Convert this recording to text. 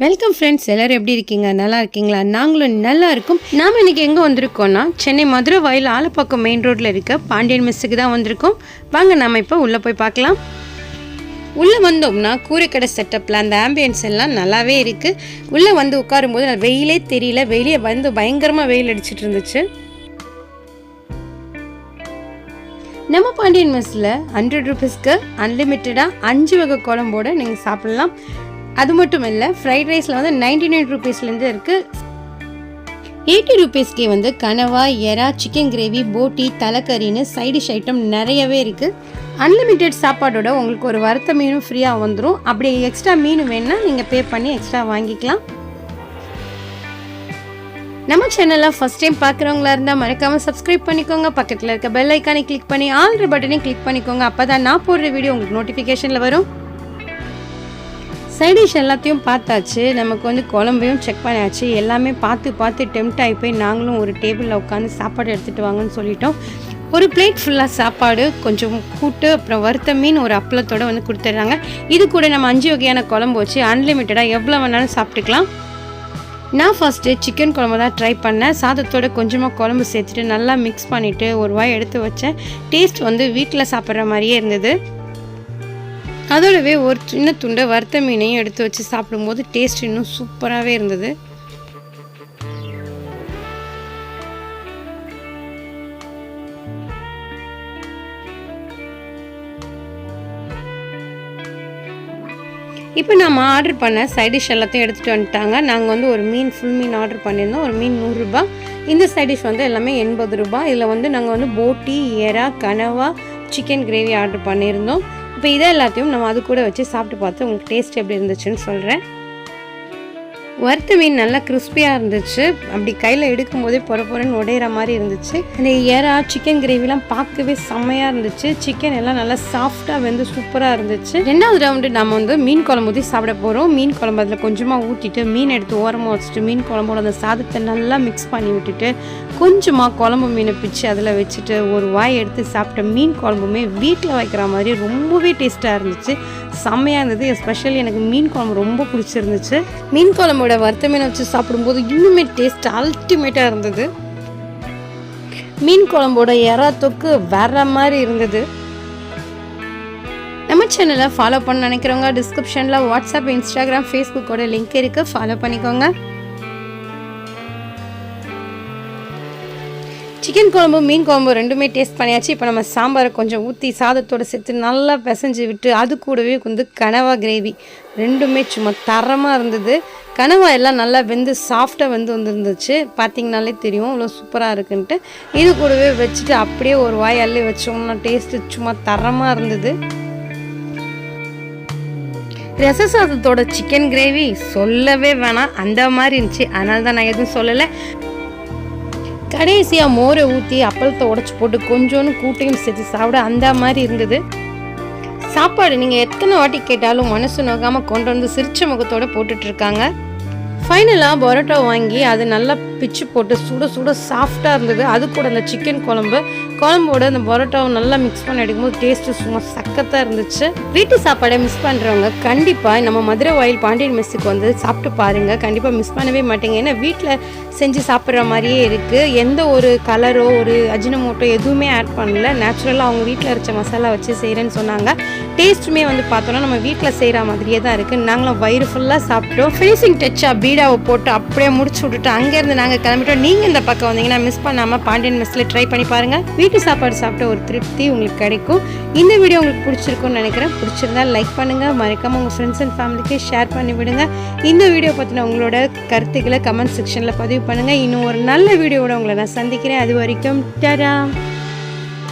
Welcome friends, எல்லோரும் எப்படி இருக்கீங்க? நல்லா இருக்கீங்களா? நாங்களும் நல்லா இருக்கும். நாம் இன்றைக்கி எங்கே வந்திருக்கோன்னா, சென்னை மதுரை வாயில் ஆலப்பாக்கம் மெயின் ரோட்டில் இருக்க பாண்டியன் மெஸ்ஸுக்கு தான் வந்திருக்கோம். வாங்க நாம் இப்போ உள்ளே போய் பார்க்கலாம். உள்ளே வந்தோம்னா கூரைக்கடை செட்டப்பில் அந்த ஆம்பியன்ஸ் எல்லாம் நல்லாவே இருக்குது. உள்ளே வந்து உட்காரும்போது வெயிலே தெரியல. வெளியே வந்து பயங்கரமாக வெயில் அடிச்சிட்டு இருந்துச்சு. நம்ம பாண்டியன் மெஸ்ஸில் 100 ரூபீஸ்க்கு அன்லிமிட்டடாக 5 வகை குழம்போடு நீங்கள் சாப்பிட்லாம். அது மட்டும் இல்லை, ஃப்ரைட் ரைஸில் வந்து 99 ரூபீஸ்லேருந்து இருக்குது. 80 ரூபீஸ்க்கே வந்து கனவா, எறா, சிக்கன் கிரேவி, போட்டி, தலைக்கறின்னு சைடிஷ் ஐட்டம் நிறையவே இருக்குது. அன்லிமிட்டெட் சாப்பாடோட உங்களுக்கு ஒரு வறுத்த மீனும் ஃப்ரீயாக வந்துடும். அப்படி எக்ஸ்ட்ரா மீன் வேணுன்னா நீங்கள் பே பண்ணி எக்ஸ்ட்ரா வாங்கிக்கலாம். நம்ம சேனலில் ஃபஸ்ட் டைம் பார்க்குறவங்களா இருந்தால் மறக்காமல் சப்ஸ்கிரைப் பண்ணிக்கோங்க. பக்கத்தில் இருக்க பெல் ஐக்கானை கிளிக் பண்ணி ஆல்ரெடி பட்டனையும் கிளிக் பண்ணிக்கோங்க. அப்போ தான் நான் போடுற வீடியோ உங்களுக்கு நோட்டிஃபிகேஷனில் வரும். சைடிஷ் எல்லாத்தையும் பார்த்தாச்சு. நமக்கு வந்து குழம்பையும் செக் பண்ணியாச்சு. எல்லாமே பார்த்து டெம்ட் ஆகி போய் நாங்களும் ஒரு டேபிளில் உட்காந்து சாப்பாடு எடுத்துகிட்டு வாங்கன்னு சொல்லிட்டோம். ஒரு பிளேட் ஃபுல்லாக சாப்பாடு, கொஞ்சம் கூட்டு, அப்புறம் வறுத்த மீன், ஒரு அப்பளத்தோடு வந்து கொடுத்துட்றாங்க. இது கூட நம்ம 5 வகையான குழம்பு வச்சு அன்லிமிட்டடாக எவ்வளோ வேணாலும் சாப்பிட்டுக்கலாம். நான் ஃபஸ்ட்டு சிக்கன் குழம்பு தான் ட்ரை பண்ணேன். சாதத்தோடு கொஞ்சமாக குழம்பு சேர்த்துட்டு நல்லா மிக்ஸ் பண்ணிவிட்டு ஒரு வாய் எடுத்து வச்சேன். டேஸ்ட் வந்து வீட்டில் சாப்பிட்ற மாதிரியே இருந்தது. அதோடவே ஒரு சின்ன துண்டை வறுத்த மீனையும் எடுத்து வச்சு சாப்பிடும்போது டேஸ்ட் இன்னும் சூப்பராகவே இருந்தது. இப்போ நம்ம ஆர்டர் பண்ண சைடிஷ் எல்லாத்தையும் எடுத்துகிட்டு வந்துட்டாங்க. நாங்கள் வந்து ஒரு மீன், ஃபுல் மீன் ஆர்டர் பண்ணியிருந்தோம். ஒரு மீன் 100 ரூபா. இந்த சைடிஷ் வந்து எல்லாமே 80 ரூபா. இதில் வந்து நாங்கள் வந்து போட்டி, எறா, கனவா, சிக்கன் கிரேவி ஆர்டர் பண்ணியிருந்தோம். இப்போ இதை எல்லாத்தையும் நம்ம அது கூட வச்சு சாப்பிட்டு பார்த்து உங்களுக்கு டேஸ்ட் எப்படி இருந்துச்சுன்னு சொல்கிறேன். வறுத்த மீன் நல்லா கிறிஸ்பியாக இருந்துச்சு. அப்படி கையில் எடுக்கும்போதே பொறன்னு உடையிற மாதிரி இருந்துச்சு. அந்த எறா, சிக்கன் கிரேவிலாம் பார்க்கவே செம்மையாக இருந்துச்சு. சிக்கன் எல்லாம் நல்லா சாஃப்டாக வெந்து சூப்பராக இருந்துச்சு. 2வது ரவுண்டு நம்ம வந்து மீன் குழம்பு ஊற்றி சாப்பிட போகிறோம். மீன் குழம்பு அதில் கொஞ்சமாக ஊற்றிட்டு மீன் எடுத்து ஓரமாக வச்சுட்டு மீன் குழம்போட அந்த சாதத்தை நல்லா மிக்ஸ் பண்ணி விட்டுட்டு கொஞ்சமாக குழம்பு மீனை பிச்சு அதில் வச்சுட்டு ஒரு வாய் எடுத்து சாப்பிட்ட மீன் குழம்புமே வீட்டில் வைக்கிற மாதிரி ரொம்பவே டேஸ்ட்டாக இருந்துச்சு. செம்மையாக இருந்தது. எஸ்பெஷலி எனக்கு மீன் குழம்பு ரொம்ப பிடிச்சிருந்துச்சு. மீன் குழம்போட வறுத்த மீனை வச்சு சாப்பிடும்போது இன்னுமே டேஸ்ட் அல்டிமேட்டாக இருந்தது. மீன் குழம்போட எறா தொக்கு வேற மாதிரி இருந்தது. நம்ம சேனலை ஃபாலோ பண்ண நினைக்கிறவங்க டிஸ்கிரிப்ஷனில் வாட்ஸ்அப், இன்ஸ்டாகிராம், ஃபேஸ்புக்கோட லிங்க் இருக்குது. ஃபாலோ பண்ணிக்கோங்க. சிக்கன் குழம்பு, மீன் குழம்பு ரெண்டுமே டேஸ்ட் பண்ணியாச்சு. இப்போ நம்ம சாம்பாரை கொஞ்சம் ஊற்றி சாதத்தோடு சேர்த்து நல்லா பிசைஞ்சு விட்டு அது கூடவே வந்து கனவா கிரேவி ரெண்டுமே சும்மா தரமாக இருந்தது. கனவா எல்லாம் நல்லா வெந்து சாஃப்டாக வந்துருந்துச்சு. பார்த்திங்கனாலே தெரியும் இவ்வளோ சூப்பராக இருக்குன்ட்டு. இது கூடவே வச்சுட்டு அப்படியே ஒரு வாய் அள்ளி வச்சோம்னா டேஸ்ட்டு சும்மா தரமாக இருந்தது. ரச சாதத்தோட சிக்கன் கிரேவி சொல்லவே வேணாம், அந்த மாதிரி இருந்துச்சு. அதனால தான் நான் எதுவும் சொல்லலை. கடைசியாக மோரை ஊற்றி அப்பளத்தை உடச்சி போட்டு கொஞ்சோன்னு கூட்டையும் சேர்த்து சாப்பிட அந்த மாதிரி இருந்தது. சாப்பாடு நீங்கள் எத்தனை வாட்டி கேட்டாலும் மனசு நோக்காமல் கொண்டு வந்து சிரிச்ச முகத்தோடு போட்டுட்ருக்காங்க. ஃபைனலாக பரோட்டா வாங்கி அது நல்லா பிச்சு போட்டு சுட சாஃப்டாக இருந்தது. அது கூட அந்த சிக்கன் குழம்போட அந்த பரோட்டாவை நல்லா மிக்ஸ் பண்ணி எடுக்கும்போது டேஸ்ட்டு சும்மா சக்கத்தாக இருந்துச்சு. வீட்டு சாப்பாடை மிஸ் பண்ணுறவங்க கண்டிப்பாக நம்ம மதுரை வாயில் பாண்டியன் மெஸ்ஸுக்கு வந்து சாப்பிட்டு பாருங்கள். கண்டிப்பாக மிஸ் பண்ணவே மாட்டேங்க. ஏன்னா வீட்டில் செஞ்சு சாப்பிட்ற மாதிரியே இருக்குது. எந்த ஒரு கலரோ ஒரு அஜினமோட்டோ எதுவுமே ஆட் பண்ணல. நேச்சுரலாக அவங்க வீட்டில் அரைச்ச மசாலா வச்சு செய்கிறேன்னு சொன்னாங்க. டேஸ்ட்டுமே வந்து பார்த்தோன்னா நம்ம வீட்டில் செய்கிற மாதிரியே தான் இருக்குது. நாங்களும் வயிறு ஃபுல்லாக சாப்பிட்டோம். ஃபினிஷிங் டச்சாக வீடியோவை போட்டு அப்படியே முடிச்சு விட்டுட்டு அங்கேருந்து நாங்கள் கிளம்பிட்டோம். நீங்கள் இந்த பக்கம் வந்தீங்கன்னா மிஸ் பண்ணாமல் பாண்டியன் மெஸ்ஸில் ட்ரை பண்ணி பாருங்கள். வீட்டு சாப்பாடு சாப்பிட்ட ஒரு திருப்தி உங்களுக்கு கிடைக்கும். இந்த வீடியோ உங்களுக்கு பிடிச்சிருக்குன்னு நினைக்கிறேன். பிடிச்சிருந்தா லைக் பண்ணுங்கள், மறக்காமல் உங்கள் ஃப்ரெண்ட்ஸ் அண்ட் ஃபேமிலிக்கு ஷேர் பண்ணி விடுங்க. இந்த வீடியோ பற்றின உங்களோட கருத்துக்களை கமெண்ட் செக்ஷனில் பதிவு பண்ணுங்கள். இன்னும் ஒரு நல்ல வீடியோவோட உங்களை நான் சந்திக்கிறேன். அது வரைக்கும் டாடா.